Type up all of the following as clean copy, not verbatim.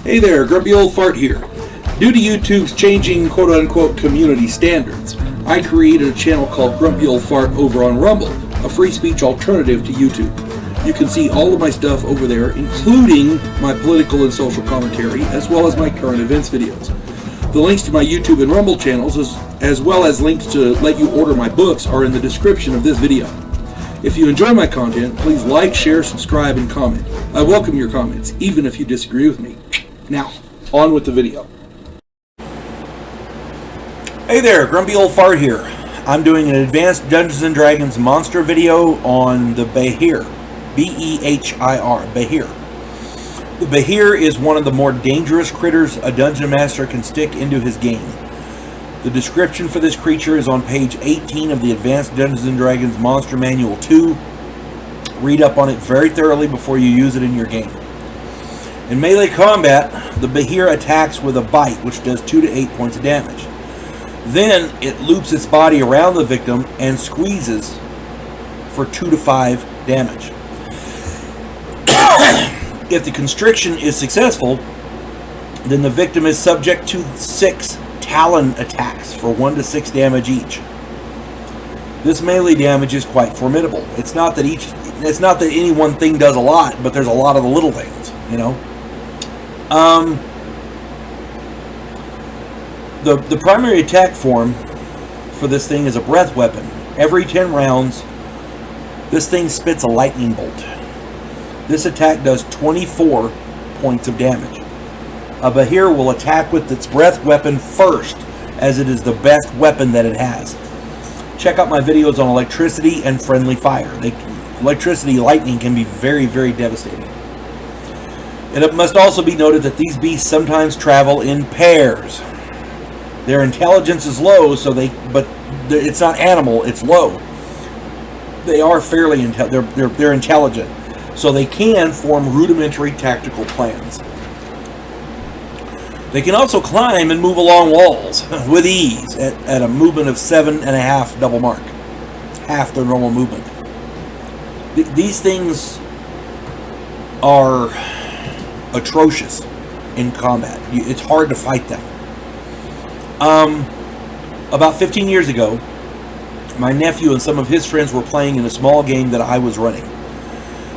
Hey there, Grumpy Old Fart here. Due to YouTube's changing quote-unquote community standards, I created a channel called Grumpy Old Fart over on Rumble, a free speech alternative to YouTube. You can see all of my stuff over there, including my political and social commentary, as well as my current events videos. The links to my YouTube and Rumble channels, as well as links to let you order my books, are in the description of this video. If you enjoy my content, please like, share, subscribe, and comment. I welcome your comments, even if you disagree with me. Now, on with the video. Hey there, Grumpy Old Fart here. I'm doing an advanced Dungeons & Dragons monster video on the Behir. B-E-H-I-R, Behir. The Behir is one of the more dangerous critters a Dungeon Master can stick into his game. The description for this creature is on page 18 of the Advanced Dungeons & Dragons Monster Manual 2. Read up on it very thoroughly before you use it in your game. In melee combat, the Behir attacks with a bite, which does 2 to 8 points of damage. Then it loops its body around the victim and squeezes for 2 to 5 damage. If the constriction is successful, then the victim is subject to 6 talon attacks for 1 to 6 damage each. This melee damage is quite formidable. It's not that any one thing does a lot, but there's a lot of the little things, you know. The primary attack form for this thing is a breath weapon. Every 10 rounds, this thing spits a lightning bolt. This attack does 24 points of damage. A Behir will attack with its breath weapon first, as it is the best weapon that it has. Check out my videos on electricity and friendly fire. Electricity, lightning can be very, very devastating. And it must also be noted that these beasts sometimes travel in pairs. Their intelligence is low, but it's not animal, it's low. They are fairly they're intelligent, so they can form rudimentary tactical plans. They can also climb and move along walls with ease at a movement of 7.5 double mark, half their normal movement. These things are atrocious in combat. It's hard to fight them. About 15 years ago, my nephew and some of his friends were playing in a small game that I was running.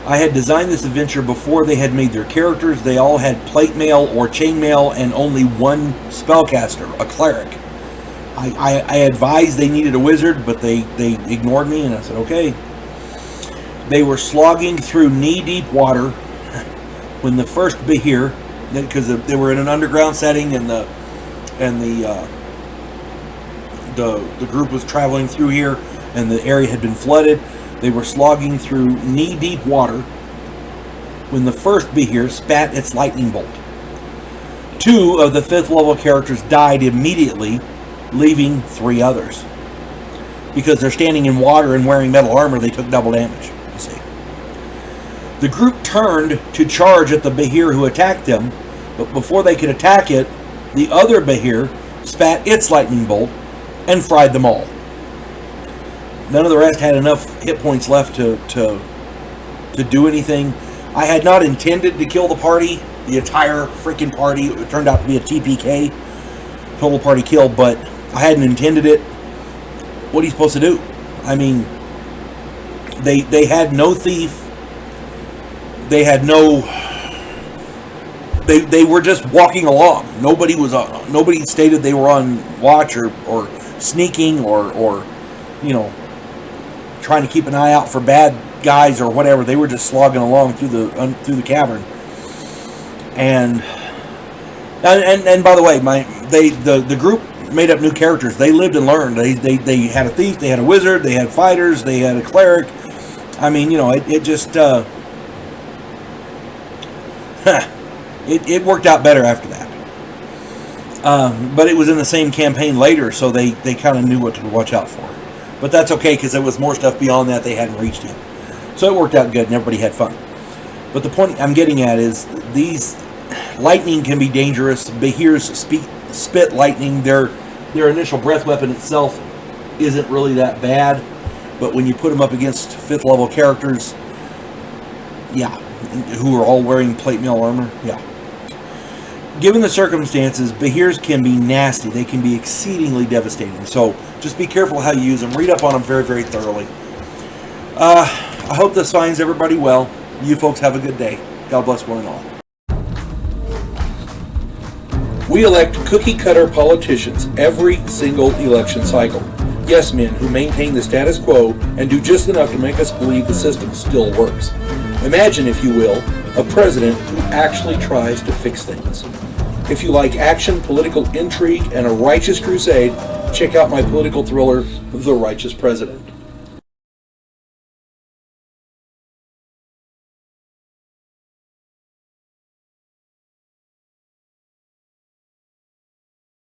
I had designed this adventure before they had made their characters. They all had plate mail or chain mail and only one spellcaster, a cleric. I advised they needed a wizard, but they ignored me, and I said, okay. They were slogging through knee-deep water when the first Behir, because they were in an underground setting, and the group was traveling through here, and the area had been flooded. They were slogging through knee-deep water when the first Behir spat its lightning bolt. 2 of the 5th level characters died immediately, leaving 3 others. Because they're standing in water and wearing metal armor, they took double damage, you see. The group turned to charge at the Behir who attacked them, but before they could attack it, the other Behir spat its lightning bolt and fried them all. None of the rest had enough hit points left to do anything. I had not intended to kill the party, the entire freaking party. It turned out to be a TPK, total party kill, but I hadn't intended it. What are you supposed to do? I mean, they had no thief. They had no... They were just walking along. Nobody stated they were on watch or sneaking or you know, trying to keep an eye out for bad guys or whatever. They were just slogging along through the cavern. And by the way, the group made up new characters. They lived and learned. They had a thief, they had a wizard, they had fighters, they had a cleric. I mean, you know, it just it worked out better after that. But it was in the same campaign later, so they kind of knew what to watch out for. But that's okay, because there was more stuff beyond that they hadn't reached yet. So it worked out good, and everybody had fun. But the point I'm getting at is, these lightning can be dangerous. Behirs spit lightning. Their initial breath weapon itself isn't really that bad. But when you put them up against 5th level characters, yeah, who are all wearing plate mail armor, yeah. Given the circumstances, Behirs can be nasty. They can be exceedingly devastating. So just be careful how you use them. Read up on them very, very thoroughly. I hope this finds everybody well. You folks have a good day. God bless one and all. We elect cookie-cutter politicians every single election cycle. Yes men who maintain the status quo and do just enough to make us believe the system still works. Imagine, if you will, a president who actually tries to fix things. If you like action, political intrigue, and a righteous crusade, check out my political thriller, The Righteous President.